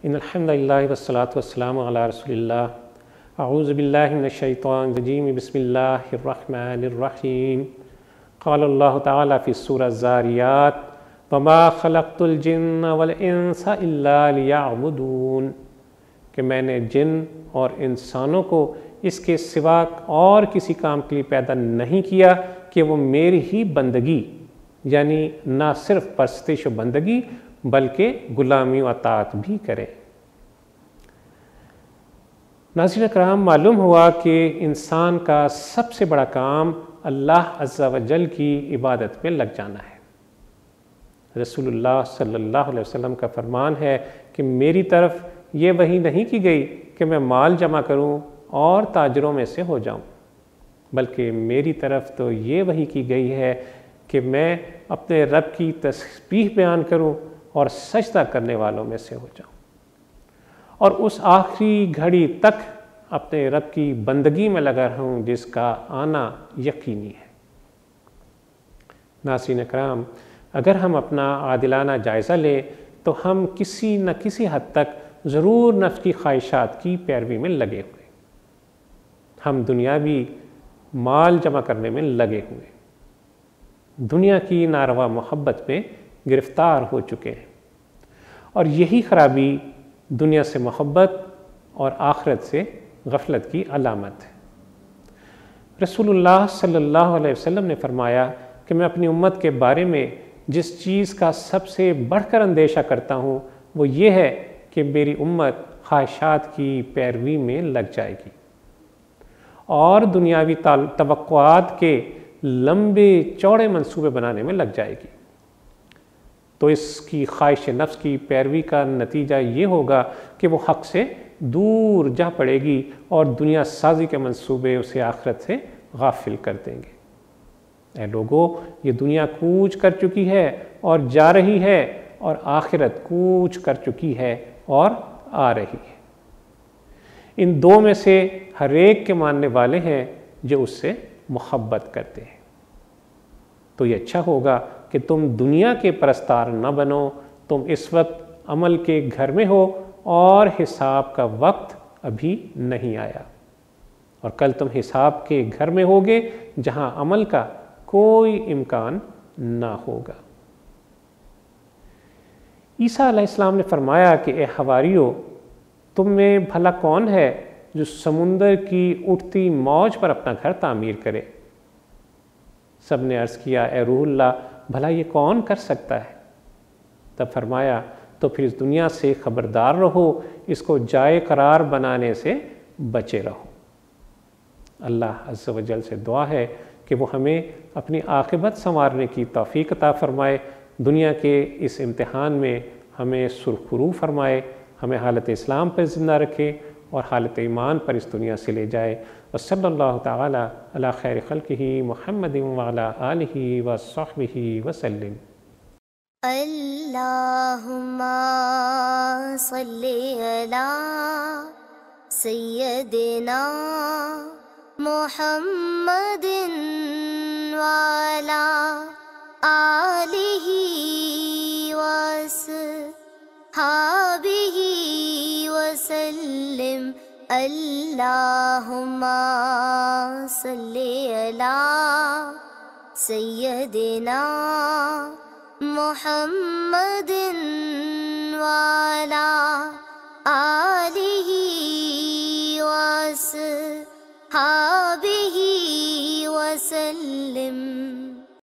ان الحمد للہ والصلاة والسلام علی رسول اللہ۔ اعوذ باللہ من الشیطان الرجیم، بسم اللہ الرحمن الرحیم۔ قال اللہ تعالیٰ فی السورۃ الذاریات وما خلقت الجن والانس الا لیعبدون، کہ میں نے جن اور انسانوں کو اس کے سوا اور کسی کام کے لیے پیدا نہیں کیا کہ وہ میری ہی بندگی، یعنی نہ صرف پرستش و بندگی بلکہ غلامی و اطاعت بھی کریں۔ ناظرین کرام، معلوم ہوا کہ انسان کا سب سے بڑا کام اللہ عز و جل کی عبادت میں لگ جانا ہے۔ رسول اللہ صلی اللہ علیہ وسلم کا فرمان ہے کہ میری طرف یہ وحی نہیں کی گئی کہ میں مال جمع کروں اور تاجروں میں سے ہو جاؤں، بلکہ میری طرف تو یہ وحی کی گئی ہے کہ میں اپنے رب کی تسبیح بیان کروں اور سجدہ کرنے والوں میں سے ہو جاؤں، اور اس آخری گھڑی تک اپنے رب کی بندگی میں لگا رہوں جس کا آنا یقینی ہے۔ ناظرین کرام، اگر ہم اپنا عادلانہ جائزہ لیں تو ہم کسی نہ کسی حد تک ضرور نفس کی خواہشات کی پیروی میں لگے ہوئے، ہم دنیاوی مال جمع کرنے میں لگے ہوئے، دنیا کی ناروا محبت میں گرفتار ہو چکے ہیں، اور یہی خرابی دنیا سے محبت اور آخرت سے غفلت کی علامت ہے۔ رسول اللہ صلی اللہ علیہ وسلم نے فرمایا کہ میں اپنی امت کے بارے میں جس چیز کا سب سے بڑھ کر اندیشہ کرتا ہوں وہ یہ ہے کہ میری امت خواہشات کی پیروی میں لگ جائے گی اور دنیاوی توقعات کے لمبے چوڑے منصوبے بنانے میں لگ جائے گی، تو اس کی خواہش نفس کی پیروی کا نتیجہ یہ ہوگا کہ وہ حق سے دور جا پڑے گی اور دنیا سازی کے منصوبے اسے آخرت سے غافل کر دیں گے۔ اے لوگو، یہ دنیا کوچ کر چکی ہے اور جا رہی ہے، اور آخرت کوچ کر چکی ہے اور آ رہی ہے۔ ان دو میں سے ہر ایک کے ماننے والے ہیں جو اس سے محبت کرتے ہیں، تو یہ اچھا ہوگا کہ تم دنیا کے پرستار نہ بنو۔ تم اس وقت عمل کے گھر میں ہو اور حساب کا وقت ابھی نہیں آیا، اور کل تم حساب کے گھر میں ہوگے جہاں عمل کا کوئی امکان نہ ہوگا۔ عیسیٰ علیہ السلام نے فرمایا کہ اے حواریو، تم میں بھلا کون ہے جو سمندر کی اٹھتی موج پر اپنا گھر تعمیر کرے؟ سب نے عرض کیا اے روح اللہ، بھلا یہ کون کر سکتا ہے؟ تب فرمایا تو پھر اس دنیا سے خبردار رہو، اس کو جائے قرار بنانے سے بچے رہو۔ اللہ عز و جل سے دعا ہے کہ وہ ہمیں اپنی عاقبت سنوارنے کی توفیق عطا فرمائے، دنیا کے اس امتحان میں ہمیں سرخرو فرمائے، ہمیں حالت اسلام پر زندہ رکھے اور حالت ایمان پر اس دنیا سے لے جائے۔ وصلی اللہ تعالی علی خیر خلقہ محمد وعلی آلہ وصحبہ وسلم۔ اللہم صلی علی سیدنا محمد وعلی آلہ وصحبہ وسلم۔ اللہم صلی علی سیدنا محمد وعلی آلہ وصحبہ وسلم۔